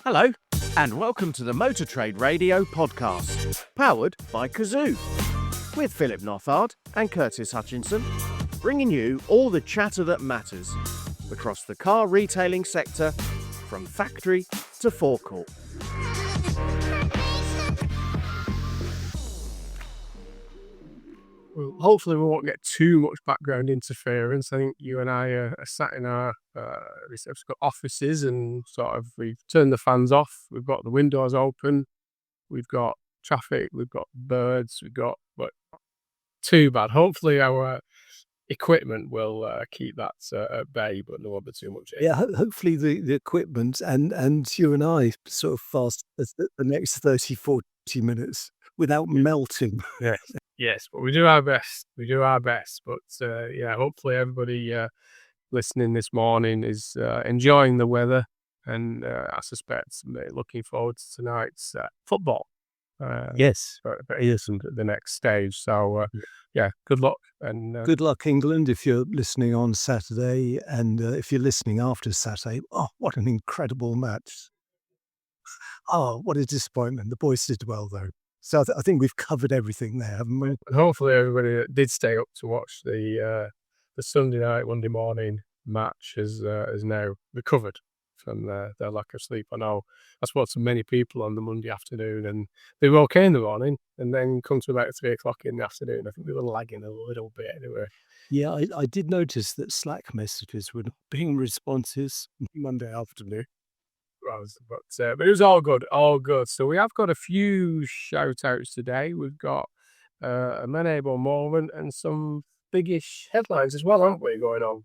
Hello, and welcome to the Motor Trade Radio podcast, powered by Cazoo, with Philip Nothard and Curtis Hutchinson, bringing you all the chatter that matters across the car retailing sector, from factory to forecourt. Well, hopefully we won't get too much background interference. I think you and I are sat in our offices and we've turned the fans off. We've got the windows open. We've got traffic. We've got birds. But too bad. Hopefully our equipment will keep that at bay, but there won't be too much. Yeah, hopefully the equipment and you and I sort of fast the next 30, 40 minutes without melting. Yes, but we do our best. But hopefully everybody listening this morning is enjoying the weather, and I suspect looking forward to tonight's football. Yes, but it isn't the next stage. So good luck, and good luck, England, if you're listening on Saturday, and if you're listening after Saturday. Oh, what an incredible match! Oh, what a disappointment. The boys did well though. So I think we've covered everything there, haven't we? And hopefully everybody that did stay up to watch the Sunday night, Monday morning match has now recovered from their lack of sleep. I know I spoke to many people on the Monday afternoon, and they were okay in the morning, and then come to about 3 o'clock in the afternoon, I think they were lagging a little bit anyway. Yeah, I did notice that Slack messages were not being responsive Monday afternoon. But it was all good. So we have got a few shout outs today. We've got a Menable moment and some biggish headlines as well, aren't we, going on?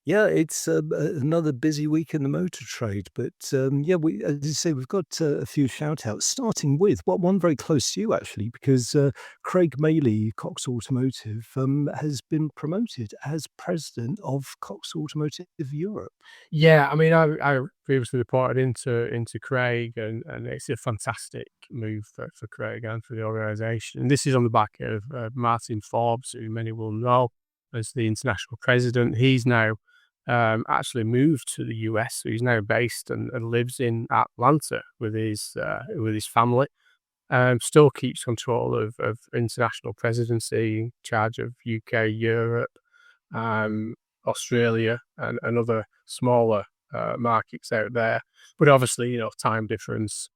Yeah, it's another busy week in the motor trade, but we, as you say, we've got a few shout outs, starting with one very close to you actually, because Craig Maley, Cox Automotive, has been promoted as president of Cox Automotive Europe. Yeah, I mean, I previously reported into Craig, and it's a fantastic move for Craig and for the organisation. And this is on the back of Martin Forbes, who many will know as the international president. He's now actually moved to the US, so he's now based and lives in Atlanta with his family. Still keeps control of international presidency, in charge of UK, Europe, Australia, and other smaller markets out there. But obviously, time difference.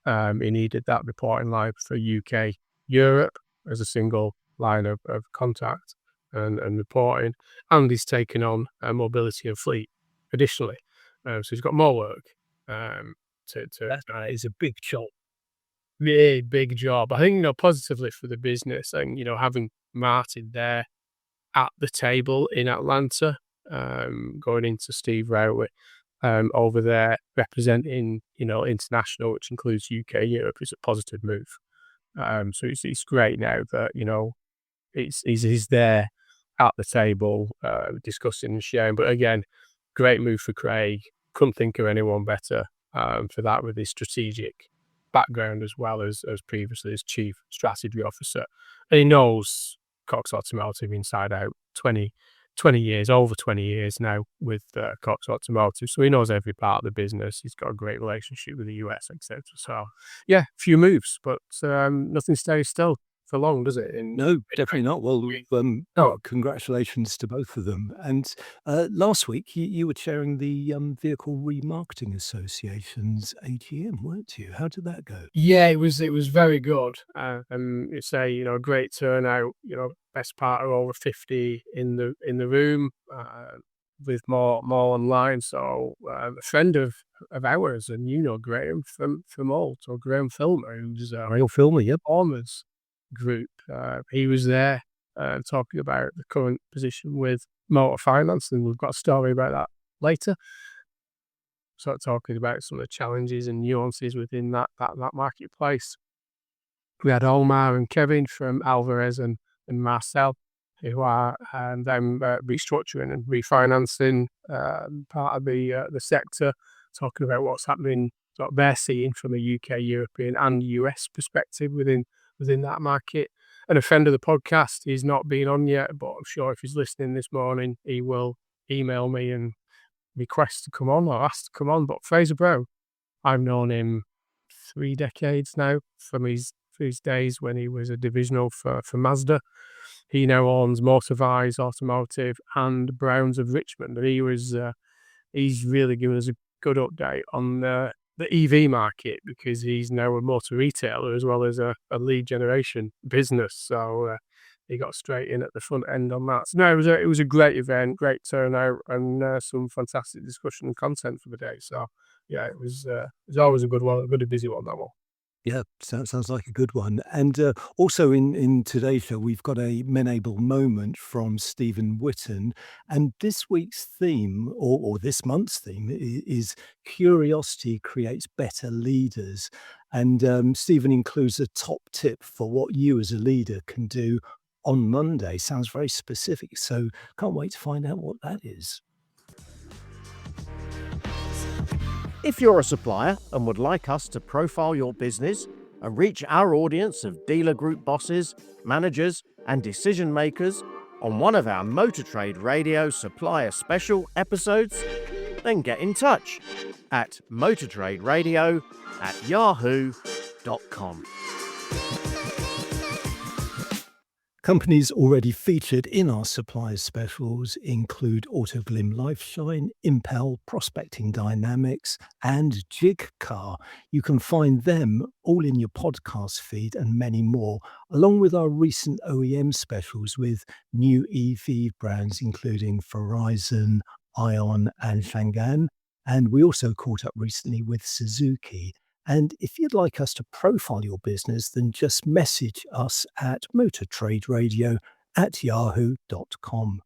He needed that reporting line for UK, Europe as a single line of contact and reporting, and he's taken on mobility and fleet additionally. So he's got more work. That is a big job. Yeah, big job. I think, positively for the business, and, having Martin there at the table in Atlanta, going into Steve Rowley over there representing, international, which includes UK, Europe, is a positive move. So it's great now that, he's there at the table discussing and sharing. But again, great move for Craig. Couldn't think of anyone better for that, with his strategic background as well as previously as chief strategy officer. And he knows Cox Automotive inside out. 20 years, over 20 years now with Cox Automotive. So he knows every part of the business. He's got a great relationship with the US, etc. So yeah, few moves, but nothing stays still for long, does it? No, definitely not. Well, congratulations to both of them. And last week you were chairing the Vehicle Remarketing Association's AGM, weren't you? How did that go? Yeah, it was very good. And it's a great turnout. Best part of over 50 in the room, with more online. So a friend of ours, and Graham from Alt, or Graham Filmer, who's Real Filmer, yep. Farmers Group. He was there talking about the current position with motor finance, and we've got a story about that later. Sort of talking about some of the challenges and nuances within that marketplace. We had Omar and Kevin from Alvarez and Marcel, who are them restructuring and refinancing part of the sector, talking about what's happening, what they're seeing from a UK, European and US perspective within that market. And a friend of the podcast, he's not been on yet, but I'm sure if he's listening this morning, he will email me and request to come on or asked to come on. But Fraser Brown, I've known him 3 decades now from his days when he was a divisional for Mazda. He now owns Motorvise, Automotive, and Browns of Richmond. And he's really given us a good update on the EV market, because he's now a motor retailer as well as a lead generation business. So he got straight in at the front end on that. So no, it was a great event, great turnout, and some fantastic discussion and content for the day. So yeah, it was always a good one, a good busy one, that one. Yeah, sounds like a good one. And also in today's show, we've got a Menable moment from Stephen Whitton. And this week's theme, or this month's theme, is curiosity creates better leaders. And Stephen includes a top tip for what you as a leader can do on Monday. Sounds very specific. So can't wait to find out what that is. If you're a supplier and would like us to profile your business and reach our audience of dealer group bosses, managers, and decision makers on one of our Motor Trade Radio supplier special episodes, then get in touch at motortraderadio@yahoo.com. Companies already featured in our suppliers specials include Autoglim Lifeshine, Impel, Prospecting Dynamics, and Jigcar. You can find them all in your podcast feed and many more, along with our recent OEM specials with new EV brands including Verizon, Ion, and Shangan. And we also caught up recently with Suzuki. And if you'd like us to profile your business, then just message us at motortraderadio@yahoo.com.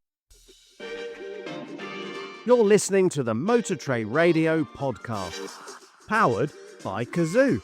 You're listening to the Motor Trade Radio podcast, powered by Cazoo.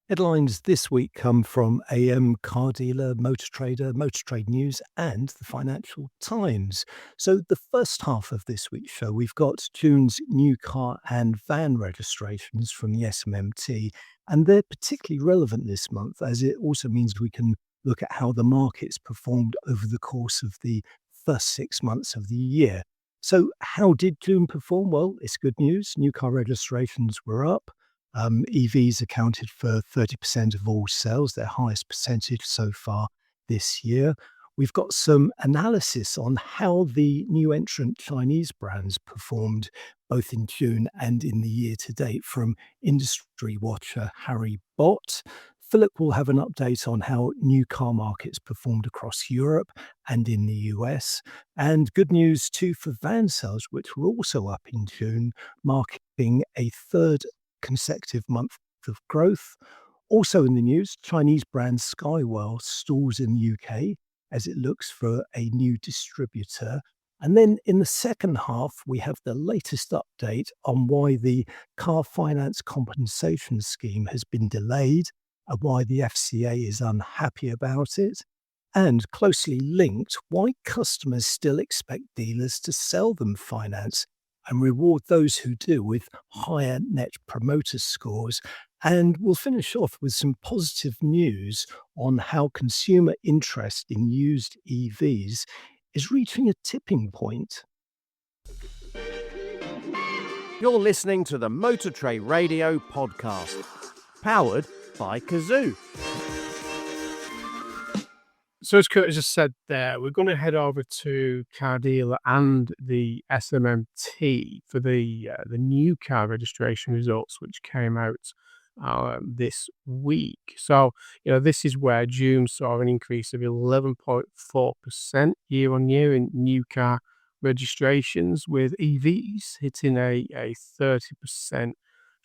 Headlines this week come from AM, Car Dealer, Motor Trader, Motor Trade News, and the Financial Times. So the first half of this week's show, we've got June's new car and van registrations from the SMMT, and they're particularly relevant this month, as it also means we can look at how the market's performed over the course of the first 6 months of the year. So how did June perform? Well, it's good news. New car registrations were up. EVs accounted for 30% of all sales, their highest percentage so far this year. We've got some analysis on how the new entrant Chinese brands performed both in June and in the year to date from industry watcher Harry Bott. Philip will have an update on how new car markets performed across Europe and in the US. And good news too for van sales, which were also up in June, marking a third consecutive month of growth. Also in the news, Chinese brand Skywell stalls in the UK as it looks for a new distributor. And then in the second half, we have the latest update on why the car finance compensation scheme has been delayed and why the FCA is unhappy about it. And closely linked, why customers still expect dealers to sell them finance and reward those who do with higher net promoter scores. And we'll finish off with some positive news on how consumer interest in used EVs is reaching a tipping point. You're listening to the Motor Trade Radio podcast, powered by Cazoo. So as Curtis just said there, we're going to head over to Car Dealer and the SMMT for the new car registration results, which came out this week. So, this is where June saw an increase of 11.4% year on year in new car registrations, with EVs hitting a 30%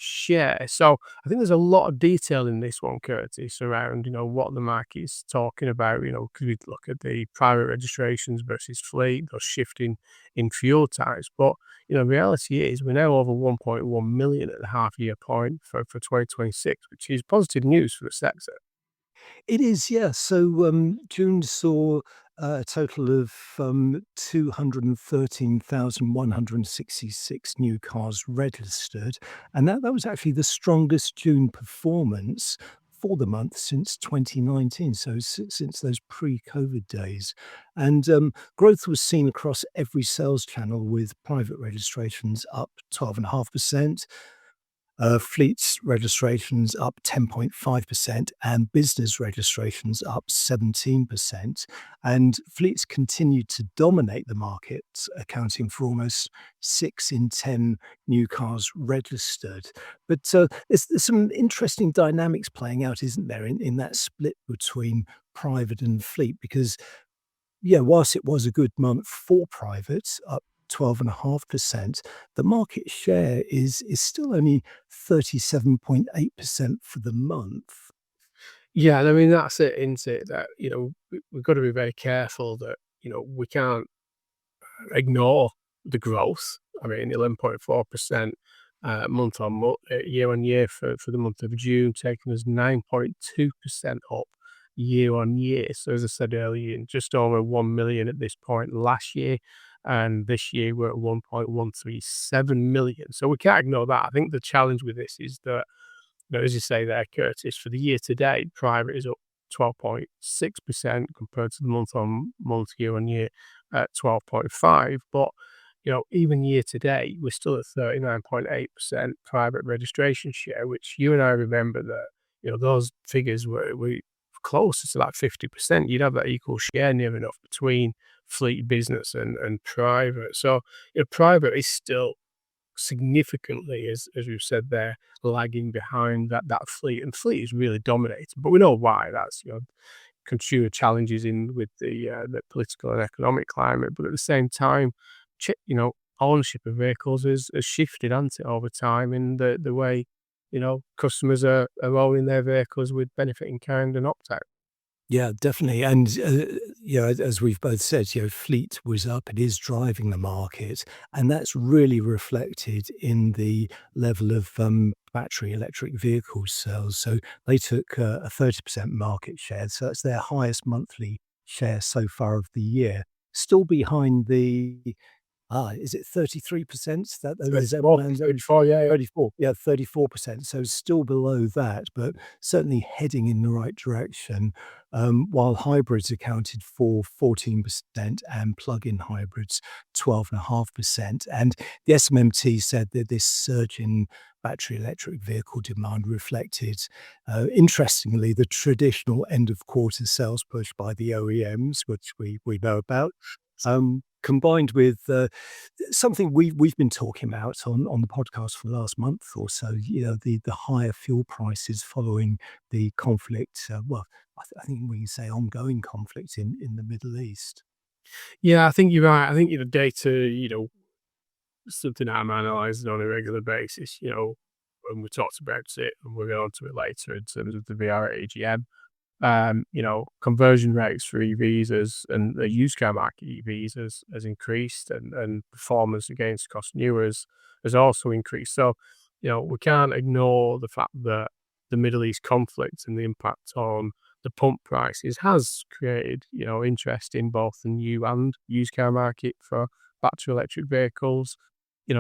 share. So I think there's a lot of detail in this one, Curtis, around what the market is talking about. Because we look at the private registrations versus fleet, those shifting in fuel types. But reality is we're now over 1.1 million at the half-year point for 2026, which is positive news for the sector. It is, yeah. So June saw a total of 213,166 new cars registered. And that was actually the strongest June performance for the month since 2019, so since those pre-COVID days. And growth was seen across every sales channel, with private registrations up 12.5%, fleets registrations up 10.5%, and business registrations up 17%. And fleets continued to dominate the market, accounting for almost 6 in 10 new cars registered. But there's some interesting dynamics playing out, isn't there, in that split between private and fleet? Because yeah, whilst it was a good month for private, up 12.5%, the market share is still only 37.8% for the month. Yeah, and I mean, that's it, isn't it? That, we've got to be very careful that, we can't ignore the growth. I mean, 11.4% month on month, year on year for the month of June, taking us 9.2% up year on year. So as I said earlier, just over 1 million at this point last year, and this year we're at 1.137 million. So we can't ignore that. I think the challenge with this is that, as you say there, Curtis, for the year to date, private is up 12.6% compared to the month on month, year on year at 12.5%. But, even year to date, we're still at 39.8% private registration share, which you and I remember that, those figures were close to like 50%. You'd have that equal share near enough between fleet, business and private. So, private is still significantly, as we've said there, lagging behind that fleet, and fleet is really dominating. But we know why. That's consumer challenges in with the political and economic climate. But at the same time, ownership of vehicles has shifted, hasn't it, over time, in the way customers are owning their vehicles with benefit in kind and opt out. Yeah, definitely. And, as we've both said, fleet was up. It is driving the market. And that's really reflected in the level of battery electric vehicle sales. So they took a 30% market share. So that's their highest monthly share so far of the year. Still behind is it 33% that is 34, yeah. 34, yeah, 34%. So still below that, but certainly heading in the right direction. While hybrids accounted for 14% and plug-in hybrids 12.5%. And the SMMT said that this surge in battery electric vehicle demand reflected, interestingly, the traditional end of quarter sales push by the OEMs, which we know about. Combined with something we've been talking about on the podcast for the last month or so, the higher fuel prices following the conflict. I think we can say ongoing conflict in the Middle East. Yeah, I think you're right. I think the data, something I'm analysing on a regular basis. When we talked about it, and we'll get on to it later in terms of the VR at AGM. Conversion rates for EVs and the used car market EVs has increased, and performance against cost new has also increased. So, we can't ignore the fact that the Middle East conflict and the impact on the pump prices has created, interest in both the new and used car market for battery electric vehicles,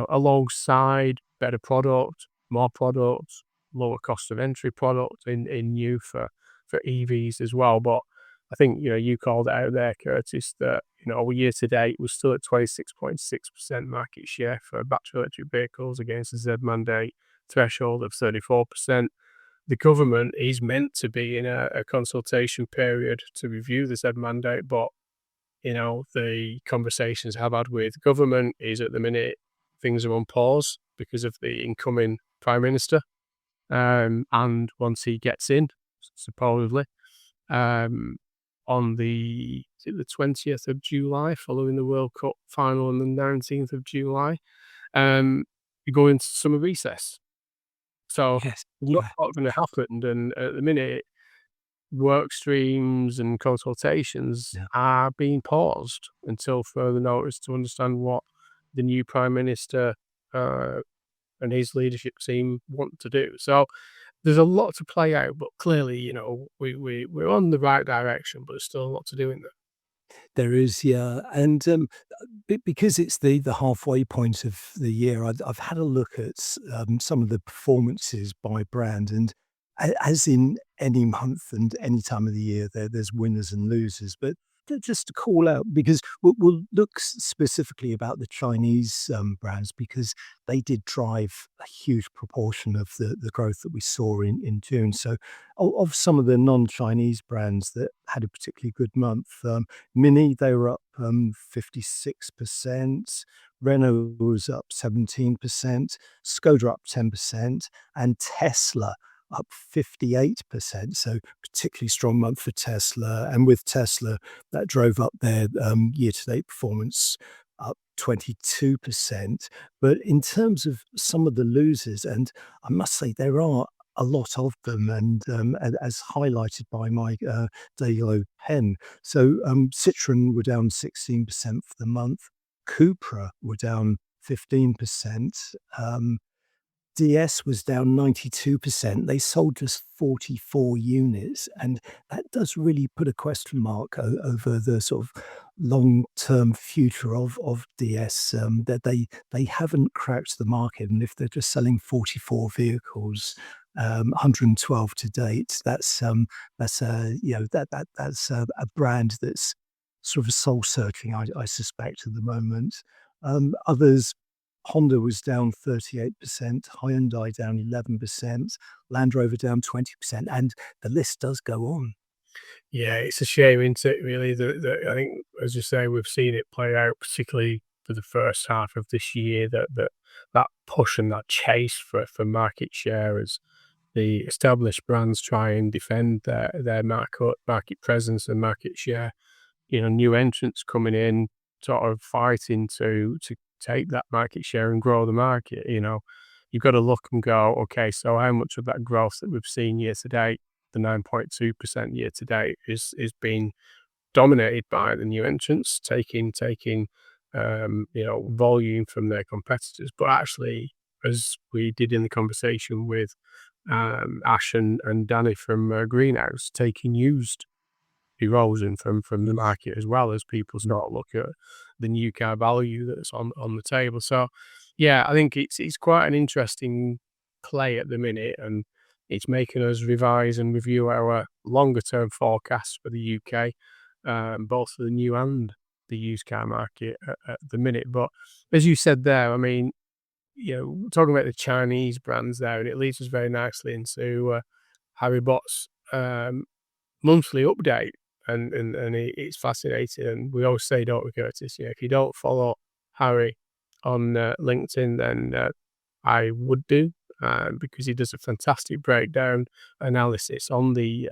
alongside better product, more products, lower cost of entry product in new for EVs as well. But I think, you called it out there, Curtis, that, year to date we're still at 26.6% market share for battery electric vehicles against the Z mandate threshold of 34%. The government is meant to be in a consultation period to review the Z mandate, but, the conversations I've had with government is at the minute things are on pause because of the incoming Prime Minister. And once he gets in, supposedly, on the 20th of July, following the World Cup final on the 19th of July, you go into summer recess. So Yes. not what's going to happen. And at the minute, work streams and consultations are being paused until further notice to understand what the new Prime Minister and his leadership team want to do. So there's a lot to play out, but clearly, we're on the right direction, but there's still a lot to do in there. There is, yeah. And because it's the halfway point of the year, I've had a look at some of the performances by brand. And as in any month and any time of the year, there's winners and losers. But just to call out, because we'll look specifically about the Chinese brands, because they did drive a huge proportion of the growth that we saw in June. So of some of the non-Chinese brands that had a particularly good month, Mini, they were up 56%, Renault was up 17%, Skoda up 10%, and Tesla up 58%. So particularly strong month for Tesla. And with Tesla, that drove up their year-to-date performance up 22%. But in terms of some of the losers, and I must say there are a lot of them, and as highlighted by my Daily pen. So Citroen were down 16% for the month. Cupra were down 15%. DS was down 92%. They sold just 44 units, and that does really put a question mark over the sort of long-term future of DS, that they haven't cracked the market, and if they're just selling 44 vehicles, 112 to date, that's a, that's a brand that's sort of soul searching, I suspect, at the moment. Others, Honda was down 38%, Hyundai down 11%, Land Rover down 20%, and the list does go on. Yeah, it's a shame, isn't it, really, that I think, as you say, we've seen it play out, particularly for the first half of this year, that push and that chase for market share as the established brands try and defend their market presence and market share. New entrants coming in, sort of fighting to take that market share and grow the market. You've got to look and go, okay, so how much of that growth that we've seen year to date, the 9.2% year to date, is being dominated by the new entrants, taking volume from their competitors. But actually, as we did in the conversation with Ash and Danny from Greenhouse, taking used erosion from the market, as well as people start look at the new car value that's on the table. So yeah, I think it's quite an interesting play at the minute, and it's making us revise and review our longer term forecasts for the UK, both for the new and the used car market at the minute. But as you said there, I mean, talking about the Chinese brands there, and it leads us very nicely into Harry Bott's monthly update, and it's fascinating. And we always say, don't we, Curtis? If you don't follow Harry on LinkedIn, then I would do, because he does a fantastic breakdown analysis on the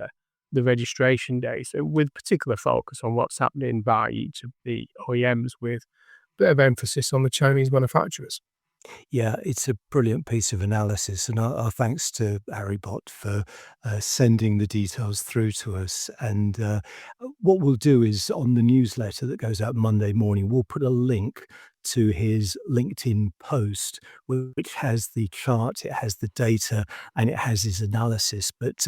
registration day, so with particular focus on what's happening by each of the OEMs, with a bit of emphasis on the Chinese manufacturers. Yeah, it's a brilliant piece of analysis, and our thanks to Harry Bott for sending the details through to us. And what we'll do is, on the newsletter that goes out Monday morning, we'll put a link to his LinkedIn post, which has the chart, it has the data, and it has his analysis. But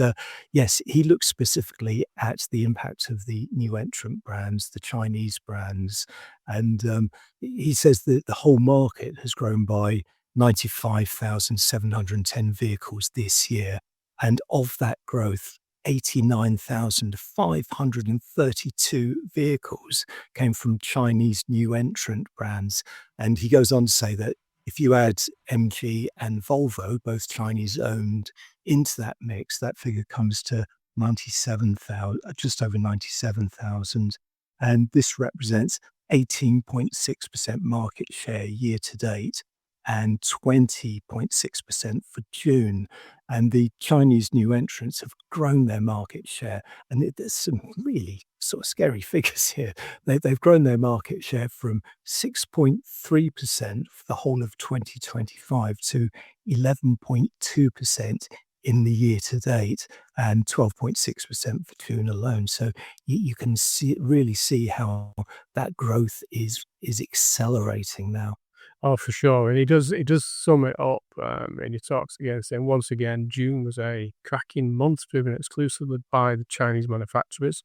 yes, he looks specifically at the impact of the new entrant brands, the Chinese brands, and he says that the whole market has grown by 95,710 vehicles this year. And of that growth, 89,532 vehicles came from Chinese new entrant brands. And he goes on to say that if you add MG and Volvo, both Chinese owned, into that mix, that figure comes to 97,000, just over 97,000. And this represents 18.6% market share year to date and 20.6% for June. And the Chinese new entrants have grown their market share. And there's some really sort of scary figures here. They've grown their market share from 6.3% for the whole of 2025 to 11.2% in the year to date, and 12.6% for June alone. So you can really see how that growth is accelerating now. Oh, for sure. And he does sum it up, and he talks again, saying, once again, June was a cracking month driven exclusively by the Chinese manufacturers.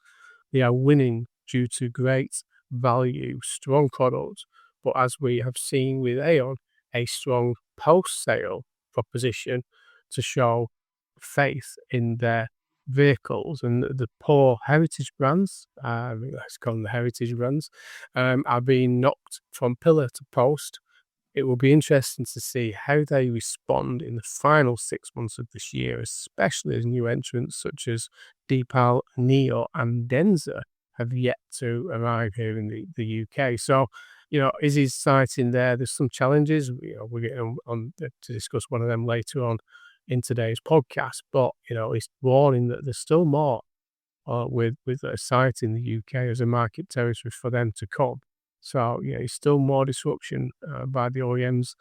They are winning due to great value, strong products, but as we have seen with Aeon, a strong post-sale proposition to show faith in their vehicles, and the poor heritage brands, let's call them the heritage brands, are being knocked from pillar to post. It will be interesting to see how they respond in the final 6 months of this year, especially as new entrants such as Deepal, Neo, and Denza have yet to arrive here in the UK. So, is he citing there's some challenges? We're getting on to discuss one of them later on in today's podcast, but, he's warning that there's still more with a site in the UK as a market territory for them to come. So, it's still more disruption by the OEMs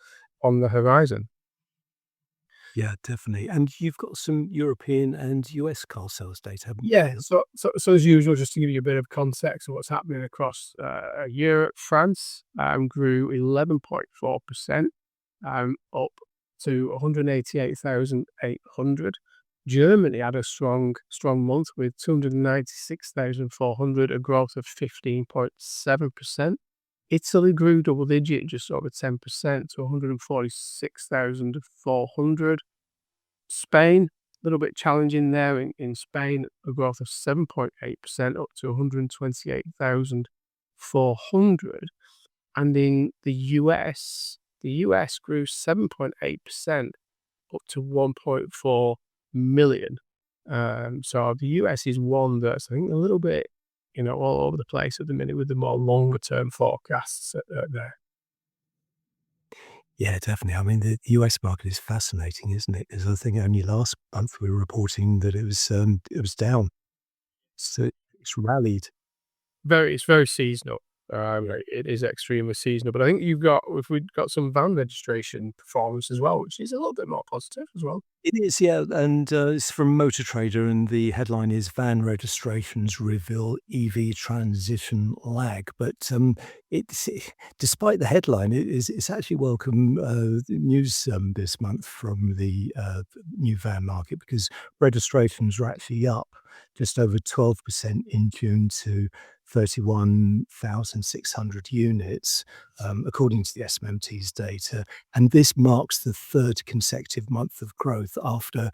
on the horizon. Yeah, definitely. And you've got some European and US car sales data, haven't you? Yeah, so as usual, just to give you a bit of context of what's happening across Europe, France grew 11.4%, up to 188,800. Germany had a strong month with 296,400, a growth of 15.7%. Italy grew double digit, just over 10% to 146,400. Spain, a little bit challenging there in Spain, a growth of 7.8%, up to 128,400. And in the US grew 7.8%, up to 1.4 million. So the US is one that's, I think, a little bit, all over the place at the minute with the more longer term forecasts there. Yeah, definitely. I mean, the US market is fascinating, isn't it? Because I think only last month we were reporting that it was down. So it's rallied. It's very seasonal. It is extremely seasonal, but I think we've got some van registration performance as well, which is a little bit more positive as well. It is, yeah, and it's from Motor Trader, and the headline is "Van Registrations Reveal EV Transition Lag." But it's despite the headline, it's actually welcome news this month from the new van market, because registrations are actually up just over 12% in June to 31,600 units, according to the SMMT's data. And this marks the third consecutive month of growth after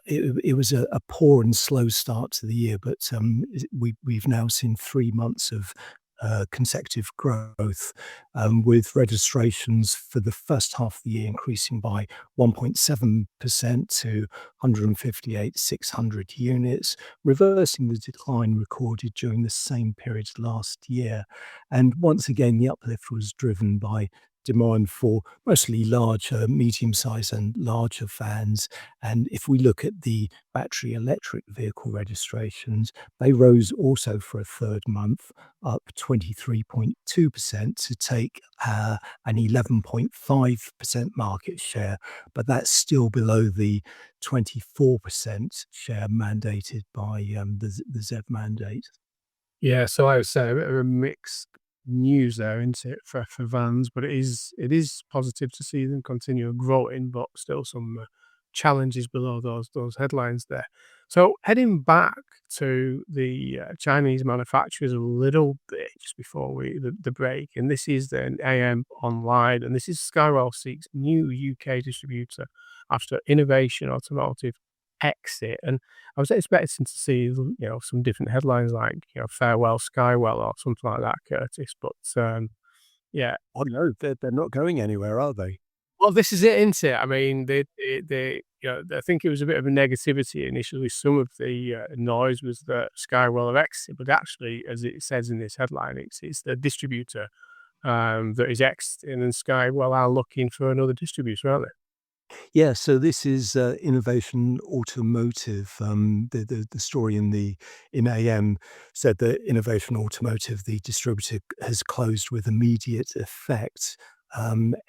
it was a poor and slow start to the year. But we've now seen 3 months of consecutive growth, with registrations for the first half of the year increasing by 1.7% to 158,600 units, reversing the decline recorded during the same period last year. And once again, the uplift was driven by demand for mostly larger, medium-sized and larger vans. And if we look at the battery electric vehicle registrations, they rose also for a third month, up 23.2% to take an 11.5% market share, but that's still below the 24% share mandated by the ZEV mandate. Yeah, so I would say a bit of a mixed news there, isn't it, for vans, but it is positive to see them continue growing, but still some challenges below those headlines there. So heading back to the Chinese manufacturers a little bit just before the break, and this is then AM Online, and this is Skywell seeks new UK distributor after Innovation Automotive exit. And I was expecting to see, some different headlines like, farewell Skywell or something like that, Curtis. But yeah, Oh no, they're not going anywhere, are they? well, this is it, isn't it? I mean, I think it was a bit of a negativity initially. Some of the noise was that Skywell have exited, but actually, as it says in this headline, it's the distributor that is exiting, and Skywell are looking for another distributor, aren't they? Yeah, so this is Innovation Automotive. The story in AM said that Innovation Automotive, the distributor, has closed with immediate effect,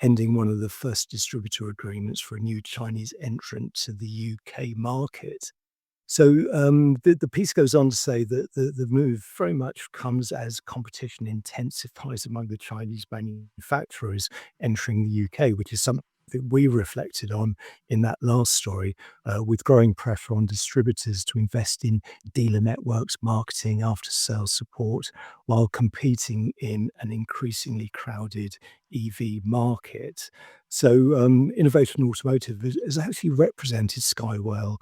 ending one of the first distributor agreements for a new Chinese entrant to the UK market. So the piece goes on to say that the move very much comes as competition intensifies among the Chinese manufacturers entering the UK, which is something that we reflected on in that last story, with growing pressure on distributors to invest in dealer networks, marketing, after-sales support, while competing in an increasingly crowded EV market. So, Innovation Automotive has actually represented Skywell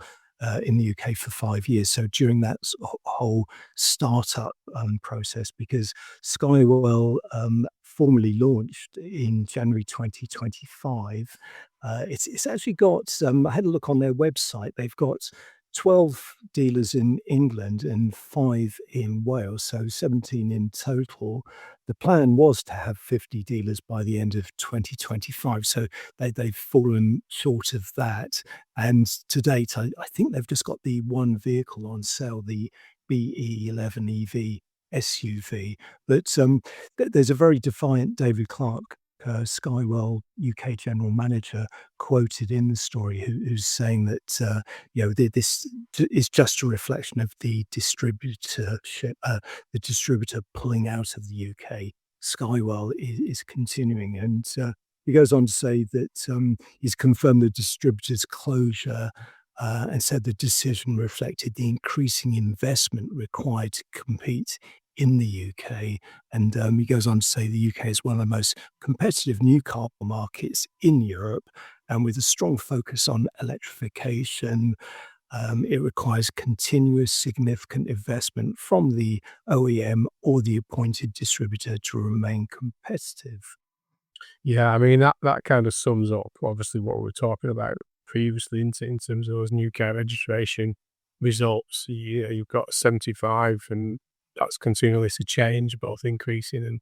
in the UK for 5 years. So during that whole startup process, because Skywell formally launched in January 2025, it's actually got, I had a look on their website, they've got 12 dealers in England and 5 in Wales, so 17 in total. The plan was to have 50 dealers by the end of 2025, so they've fallen short of that. And to date, I think they've just got the one vehicle on sale, the BE11 EV SUV. But there's a very defiant David Clark, Skywell UK general manager, quoted in the story, who's saying that this is just a reflection of the distributorship, the distributor pulling out of the UK. Skywell is continuing, and he goes on to say that he's confirmed the distributor's closure. And said the decision reflected the increasing investment required to compete in the UK. And he goes on to say the UK is one of the most competitive new car markets in Europe, and with a strong focus on electrification, it requires continuous significant investment from the OEM or the appointed distributor to remain competitive. Yeah, I mean, that kind of sums up obviously what we were talking about previously in terms of those new car registration results. You've got 75, and that's continually to change, both increasing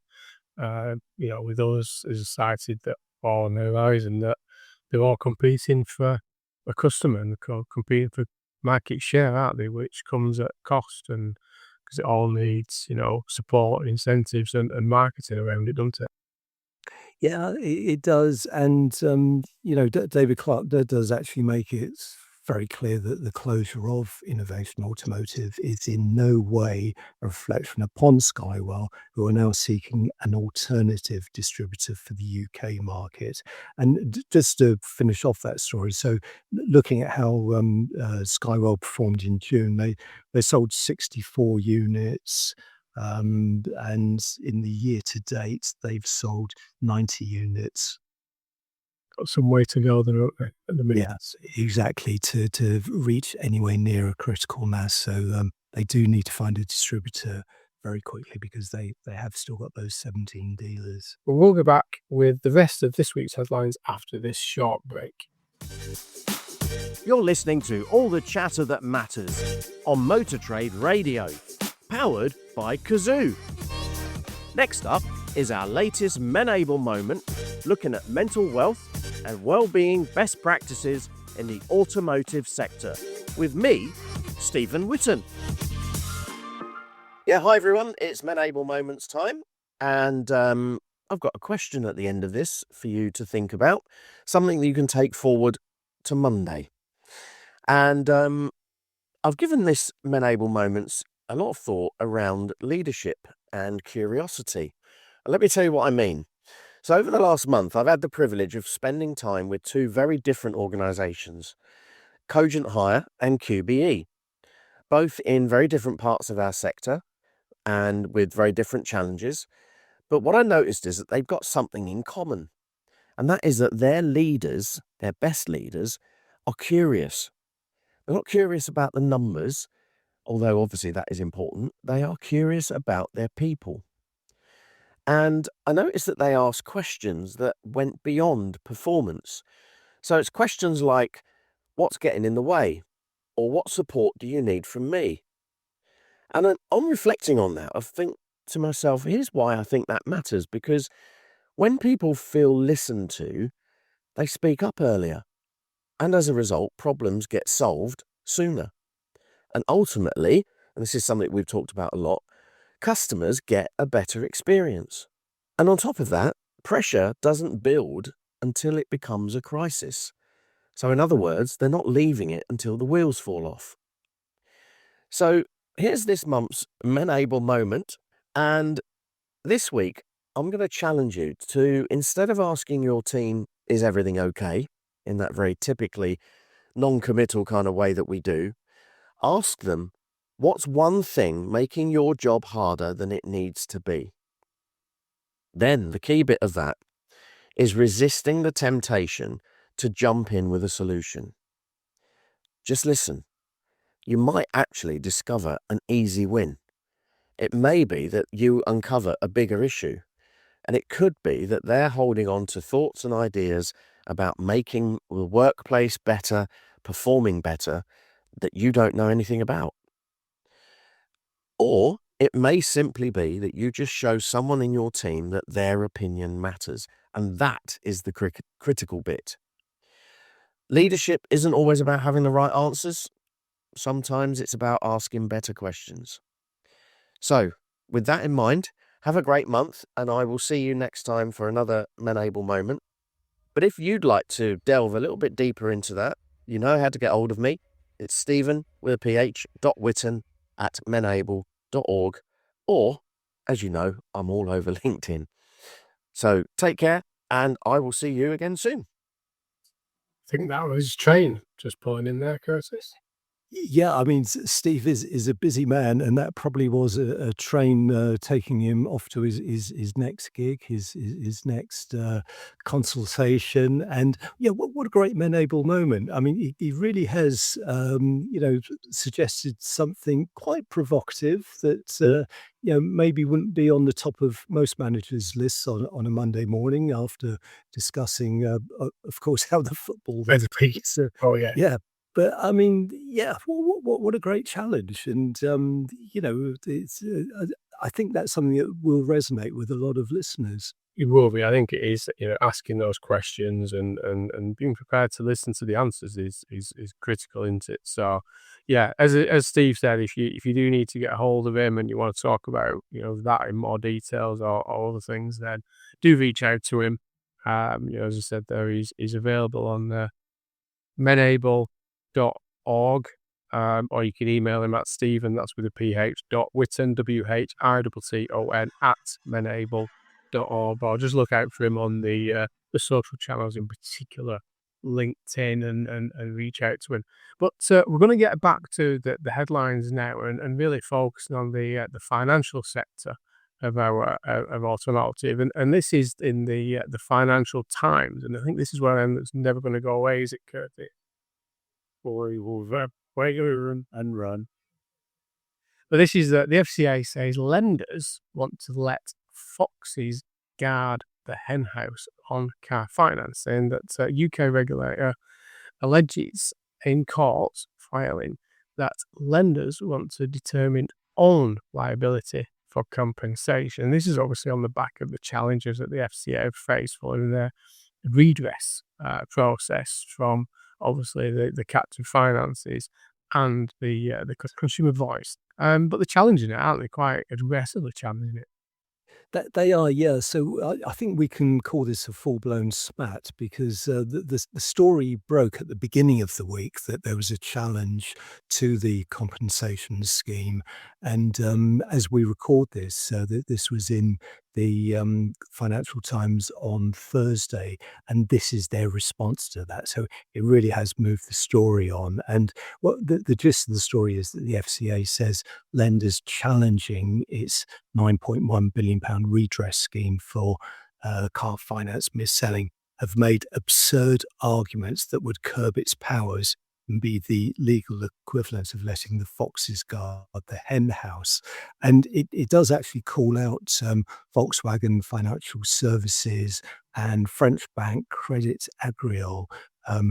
and, with those as cited that all on the horizon, that they're all competing for a customer and they're competing for market share, aren't they? Which comes at cost, and because it all needs, support, incentives, and marketing around it, doesn't it? Yeah, it does. And, David Clark does actually make it very clear that the closure of Innovation Automotive is in no way a reflection upon Skywell, who are now seeking an alternative distributor for the UK market. And just to finish off that story, so looking at how Skywell performed in June, they sold 64 units. And in the year to date, they've sold 90 units. Got some way to go there, don't they, at the minute? Yes, exactly, to reach anywhere near a critical mass. So they do need to find a distributor very quickly, because they have still got those 17 dealers. Well, we'll go back with the rest of this week's headlines after this short break. You're listening to All the Chatter That Matters on Motor Trade Radio, powered by Cazoo. Next up is our latest Menable moment, looking at mental wealth and well-being best practices in the automotive sector, with me, Stephen Whitton. Yeah, hi everyone, it's Menable Moments time, and I've got a question at the end of this for you to think about, something that you can take forward to Monday. And I've given this Menable Moments a lot of thought around leadership and curiosity. And let me tell you what I mean. So over the last month, I've had the privilege of spending time with two very different organisations, Cogent Hire and QBE, both in very different parts of our sector and with very different challenges. But what I noticed is that they've got something in common, and that is that their leaders, their best leaders, are curious. They're not curious about the numbers, although obviously that is important. They are curious about their people. And I noticed that they asked questions that went beyond performance. So it's questions like, what's getting in the way? Or what support do you need from me? And then on reflecting on that, I think to myself, here's why I think that matters. Because when people feel listened to, they speak up earlier. And as a result, problems get solved sooner. And ultimately, and this is something we've talked about a lot, customers get a better experience. And on top of that, pressure doesn't build until it becomes a crisis. So in other words, they're not leaving it until the wheels fall off. So here's this month's Menable moment. And this week, I'm going to challenge you to, instead of asking your team, is everything okay, in that very typically non-committal kind of way that we do, ask them, what's one thing making your job harder than it needs to be? Then the key bit of that is resisting the temptation to jump in with a solution. Just listen. You might actually discover an easy win. It may be that you uncover a bigger issue, and it could be that they're holding on to thoughts and ideas about making the workplace better, performing better, that you don't know anything about. Or it may simply be that you just show someone in your team that their opinion matters, and that is the critical bit. Leadership isn't always about having the right answers. Sometimes it's about asking better questions. So, with that in mind, have a great month, and I will see you next time for another Menable moment. But if you'd like to delve a little bit deeper into that, you know how to get hold of me. It's Stephen with a PH, .Whitton@menable.org, or, as you know, I'm all over LinkedIn. So take care, and I will see you again soon. I think that was train just pulling in there, Curtis. Yeah, I mean, Steve is a busy man, and that probably was a train taking him off to his next gig, his next consultation. And yeah, what a great Menable moment. I mean, he really has, suggested something quite provocative that maybe wouldn't be on the top of most managers' lists on a Monday morning after discussing, of course, how the football. Oh yeah. Yeah. But I mean, yeah, what a great challenge, and it's. I think that's something that will resonate with a lot of listeners. It will be. I think it is. Asking those questions and being prepared to listen to the answers is critical, isn't it? So, yeah, as Steve said, if you do need to get a hold of him and you want to talk about that in more details or other things, then do reach out to him. As I said, there he's available on Menable.org, or you can email him at Stephen, that's with a PH, .Whitton, WHITTON, @menable.org, or just look out for him on the social channels, in particular LinkedIn, and reach out to him. But we're going to get back to the headlines now and really focusing on the financial sector of our of Automotive, and this is in the Financial Times, and I think this is where it's never going to go away, is it, Curtis? We will run and run. But this is the FCA says lenders want to let foxes guard the henhouse on car finance, saying that UK regulator alleges in court filing that lenders want to determine own liability for compensation. This is obviously on the back of the challenges that the FCA have faced following their redress process from obviously the captive finances and the consumer voice. But they're challenging it, aren't they? Quite aggressively challenging it. That they are, yeah. So I think we can call this a full-blown spat because the story broke at the beginning of the week that there was a challenge to the compensation scheme, and as we record this, this was in the Financial Times on Thursday, and this is their response to that. So it really has moved the story on. And what the gist of the story is that the FCA says lenders challenging its £9.1 billion redress scheme for car finance mis-selling have made absurd arguments that would curb its powers and be the legal equivalent of letting the foxes guard the hen house. And it does actually call out Volkswagen Financial Services and French bank Credit Agricole,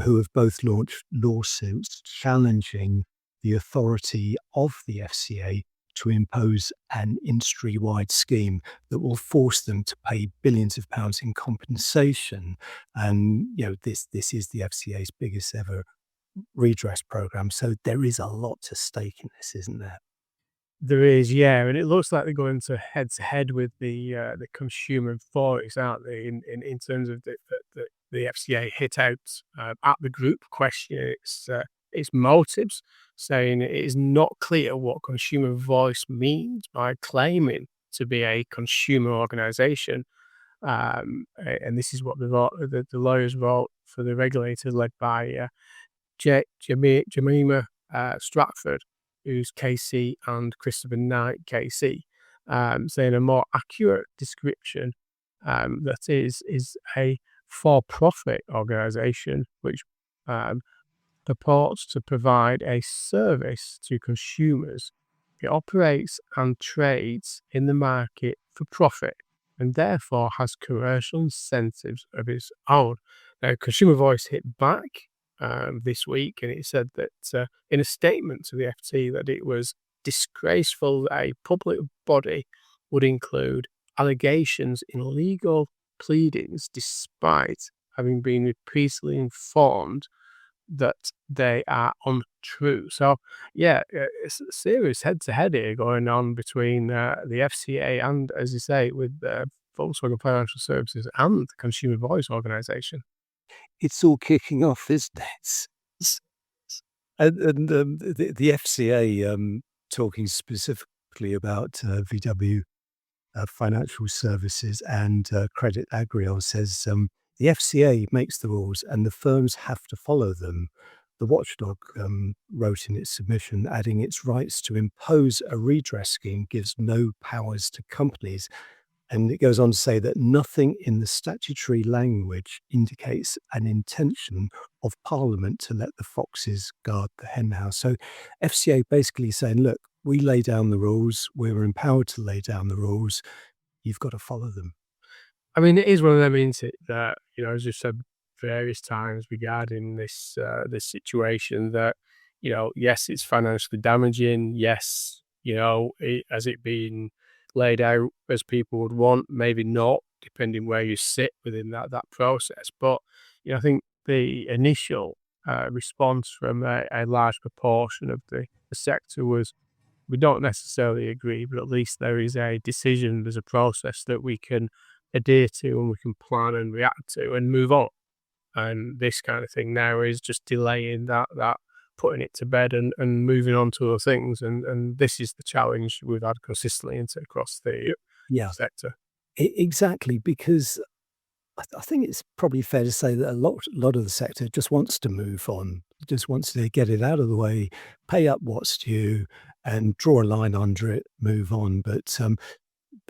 who have both launched lawsuits challenging the authority of the FCA to impose an industry-wide scheme that will force them to pay billions of pounds in compensation. And this is the FCA's biggest ever redress program. So there is a lot to stake in this, isn't there? There is, yeah, and it looks like they're going to head with the consumer voice, aren't they? In terms of the FCA hit out at the group, question its motives, saying it is not clear what consumer voice means by claiming to be a consumer organisation. And this is what the lawyers wrote for the regulator led by Jemima Stratford, who's KC, and Christopher Knight, KC, saying a more accurate description that is a for-profit organisation which purports to provide a service to consumers. It operates and trades in the market for profit and therefore has commercial incentives of its own. Now, Consumer Voice hit back this week, and it said that in a statement to the FT that it was disgraceful that a public body would include allegations in legal pleadings despite having been repeatedly informed that they are untrue. So, yeah, it's a serious head-to-head here going on between the FCA and, as you say, with Volkswagen Financial Services and the Consumer Voice organisation. It's all kicking off, isn't it? And the FCA talking specifically about VW Financial Services and Credit Agricole says the FCA makes the rules and the firms have to follow them. The watchdog wrote in its submission, adding its rights to impose a redress scheme gives no powers to companies. And it goes on to say that nothing in the statutory language indicates an intention of Parliament to let the foxes guard the henhouse. So FCA basically saying, look, we lay down the rules, we're empowered to lay down the rules, you've got to follow them. I mean, it is one of them, isn't it, that, as you've said various times regarding this situation, that, yes, it's financially damaging. Yes, has it been laid out as people would want? Maybe not, depending where you sit within that process. But, I think the initial response from a large proportion of the sector was, we don't necessarily agree, but at least there is a decision, there's a process that we can adhere to and we can plan and react to and move on. And this kind of thing now is just delaying that putting it to bed and moving on to other things. And this is the challenge we've had consistently across the sector. Exactly, because I think it's probably fair to say that a lot of the sector just wants to move on, just wants to get it out of the way, pay up what's due, and draw a line under it, move on. But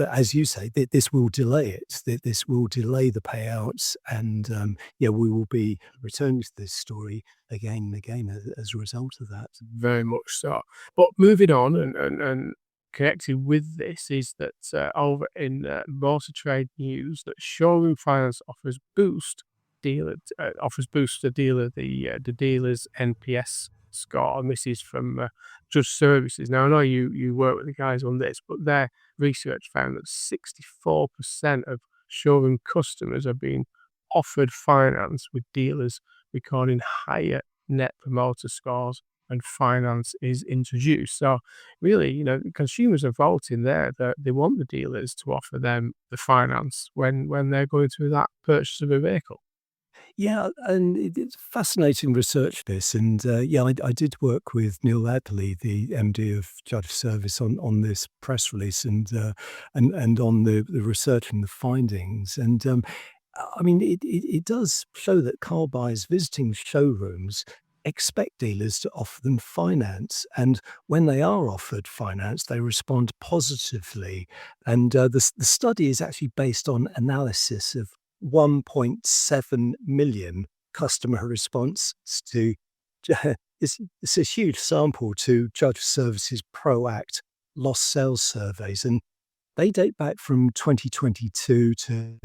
as you say, this will delay it. This will delay the payouts, and we will be returning to this story again and again as a result of that. Very much so. But moving on and connected with this is that over in Motor Trade news, that Showroom Finance offers boost the dealer the dealer's NPS score, and this is from Judge Services. Now, I know you work with the guys on this, but their research found that 64% of showroom customers are being offered finance, with dealers recording higher net promoter scores and finance is introduced. So really, consumers are voting there that they want the dealers to offer them the finance when they're going through that purchase of a vehicle. Yeah, and it's fascinating research, this. And I did work with Neil Adley, the MD of Judge Service, on this press release and on the research and the findings. And I mean, it does show that car buyers visiting showrooms expect dealers to offer them finance. And when they are offered finance, they respond positively. And the study is actually based on analysis of 1.7 million customer responses to it's a huge sample to Judge Services ProAct lost sales surveys, and they date back from 2022 to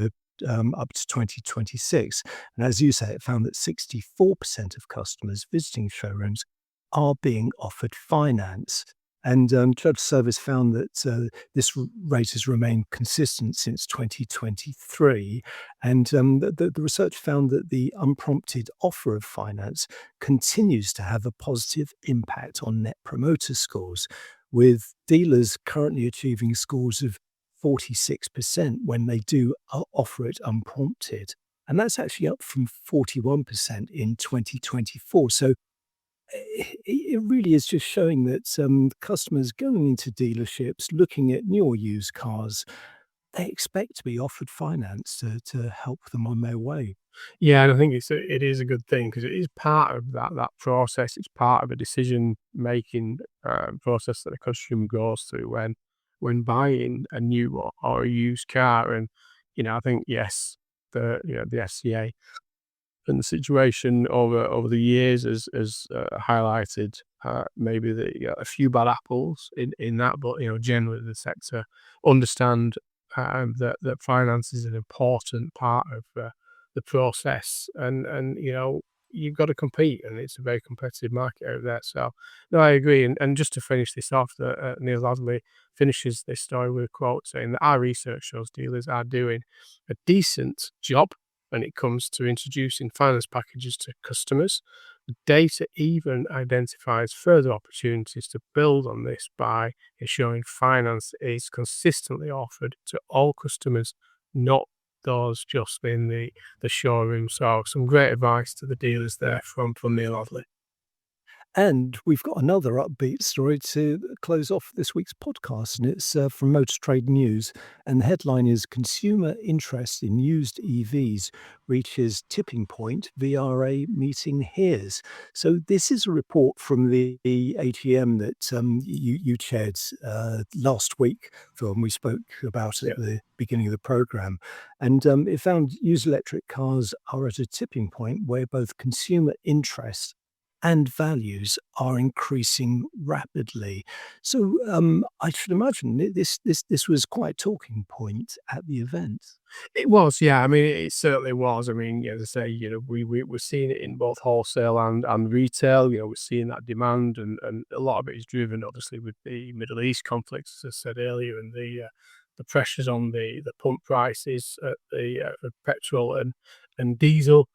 up to 2026. And as you say, it found that 64% of customers visiting showrooms are being offered finance. And Judge Service found that this rate has remained consistent since 2023. And the research found that the unprompted offer of finance continues to have a positive impact on net promoter scores, with dealers currently achieving scores of 46% when they do offer it unprompted. And that's actually up from 41% in 2024. So it really is just showing that customers going into dealerships, looking at new or used cars, they expect to be offered finance to help them on their way. Yeah, and I think it is a good thing because it is part of that process. It's part of a decision-making, process that a customer goes through when buying a new or a used car. And, I think, yes, the FCA and the situation over the years has highlighted, maybe a few bad apples in that, but, generally the sector understand, that finance is an important part of, the process. And, you've got to compete, and it's a very competitive market out there. So, no, I agree. And just to finish this off, Neil Ladley finishes this story with a quote saying that our research shows dealers are doing a decent job when it comes to introducing finance packages to customers. The data even identifies further opportunities to build on this by ensuring finance is consistently offered to all customers, not those just in the showroom. So some great advice to the dealers there from Neil Odley. And we've got another upbeat story to close off this week's podcast, and it's from Motor Trade News. And the headline is Consumer Interest in Used EVs Reaches Tipping Point, VRA Meeting Hears. So this is a report from the AGM that you chaired last week, Phil, and we spoke about it at the beginning of the programme. And it found used electric cars are at a tipping point where both consumer interest and values are increasing rapidly. So I should imagine this was quite a talking point at the event. It was, yeah. I mean, it certainly was. I mean, as I say, we're seeing it in both wholesale and retail. We're seeing that demand, and a lot of it is driven, obviously, with the Middle East conflicts, as I said earlier, and the pressures on the pump prices at the petrol and diesel.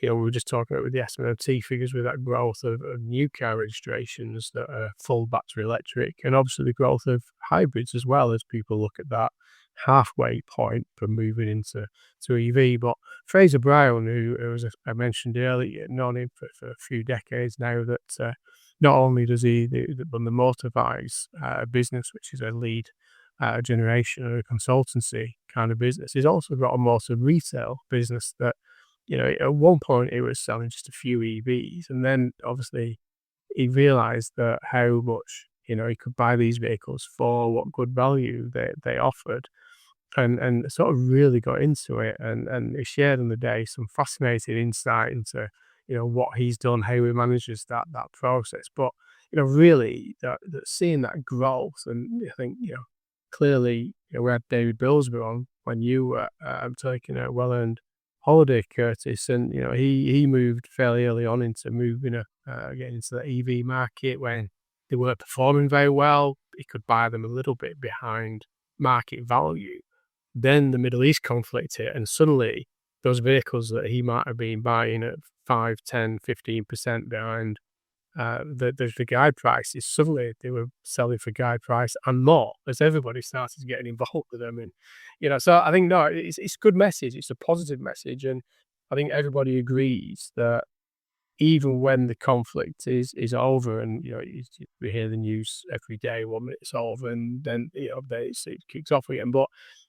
We were just talking about with the SMMT figures with that growth of new car registrations that are full battery electric, and obviously the growth of hybrids as well, as people look at that halfway point for moving into EV. But Fraser Brown, who as I mentioned earlier, known him for a few decades now, that not only does he run the Motorvise business, which is a lead generation or a consultancy kind of business, he's also got a motor retail business that, at one point it was selling just a few EVs, and then obviously he realized that how much, he could buy these vehicles for, what good value they offered, and sort of really got into it, and he shared on the day some fascinating insight into, what he's done, how he manages that process. But, really that seeing that growth, and I think, clearly, we had David Bilsby on when you were taking a well-earned holiday, Curtis, and he moved fairly early on into getting into the EV market when they weren't performing very well. He could buy them a little bit behind market value. Then the Middle East conflict hit, and suddenly those vehicles that he might have been buying at 5, 10, 15% behind the guide prices, suddenly they were selling for guide price and more, as everybody started getting involved with them. And so I think, no, it's a good message. It's a positive message, and I think everybody agrees that even when the conflict is over, and we hear the news every day, 1 minute it's over, and then it kicks off again. But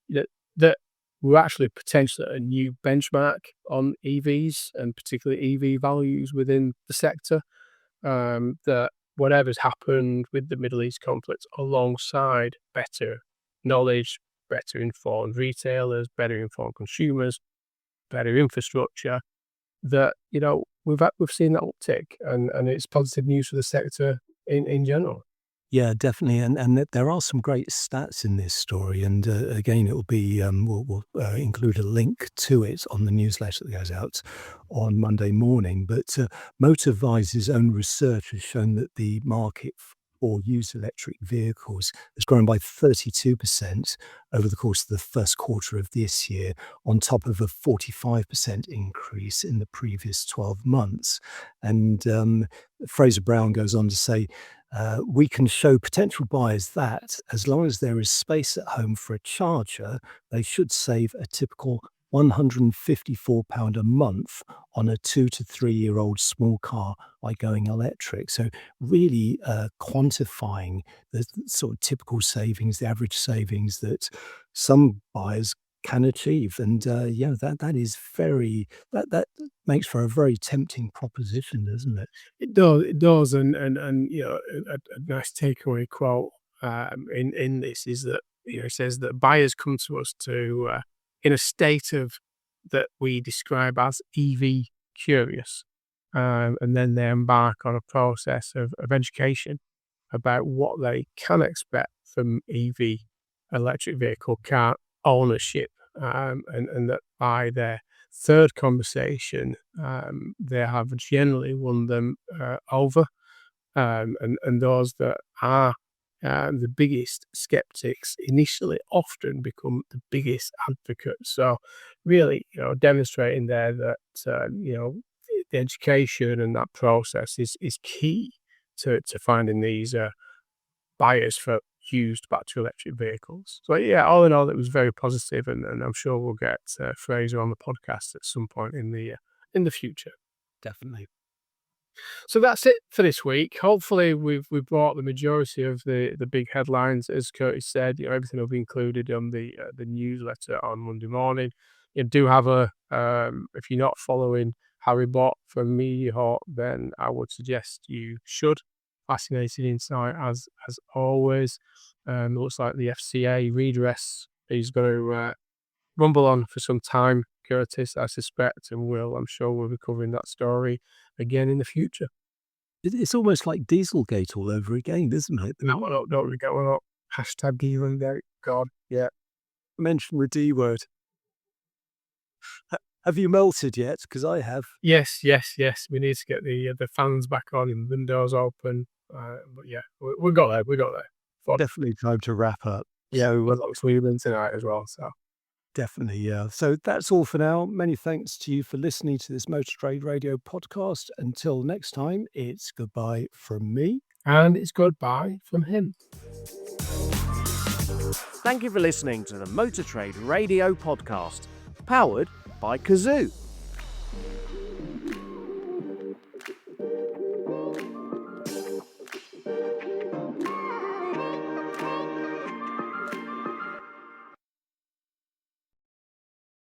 that we're actually potentially at a new benchmark on EVs, and particularly EV values within the sector. That whatever's happened with the Middle East conflict, alongside better knowledge, better informed retailers, better informed consumers, better infrastructure, that we've seen that uptick, and it's positive news for the sector in general. Yeah, definitely, and there are some great stats in this story, and again, it will be we'll include a link to it on the newsletter that goes out on Monday morning. But Motorvise's own research has shown that the market for used electric vehicles has grown by 32% over the course of the first quarter of this year, on top of a 45% increase in the previous 12 months. And Fraser Brown goes on to say, we can show potential buyers that as long as there is space at home for a charger, they should save a typical £154 a month on a 2 to 3 year old small car by going electric. So really quantifying the sort of typical savings, the average savings that some buyers can achieve. And that is that makes for a very tempting proposition, doesn't it? It does, and a nice takeaway quote in this is that it says that buyers come to us in a state of that we describe as EV curious, and then they embark on a process of education about what they can expect from EV electric vehicle car ownership, and that by their third conversation, they have generally won them over, and those that are the biggest skeptics initially often become the biggest advocates. So really, demonstrating there that the education and that process is key to finding these buyers for used battery electric vehicles. So yeah, all in all, it was very positive, and I'm sure we'll get Fraser on the podcast at some point in the future. Definitely. So that's it for this week. Hopefully we've brought the majority of the big headlines. As Curtis said, everything will be included on the newsletter on Monday morning. You do have if you're not following Harry Bott from MediaHawk, then I would suggest you should. Fascinating insight as always. It looks like the FCA redress is going to rumble on for some time, Curtis, I suspect, and I'm sure we'll be covering that story again in the future. It's almost like Dieselgate all over again, isn't it? That one up, don't we get one up? Hashtag Dieselgate. God, yeah. Mention the D word. Have you melted yet? Because I have. Yes. We need to get the fans back on and windows open. But yeah, we got there. Fun. Definitely time to wrap up. Yeah, we went up swimming tonight as well. So definitely, yeah. So that's all for now. Many thanks to you for listening to this Motor Trade Radio podcast. Until next time, it's goodbye from me. And it's goodbye from him. Thank you for listening to the Motor Trade Radio podcast, powered by Cazoo.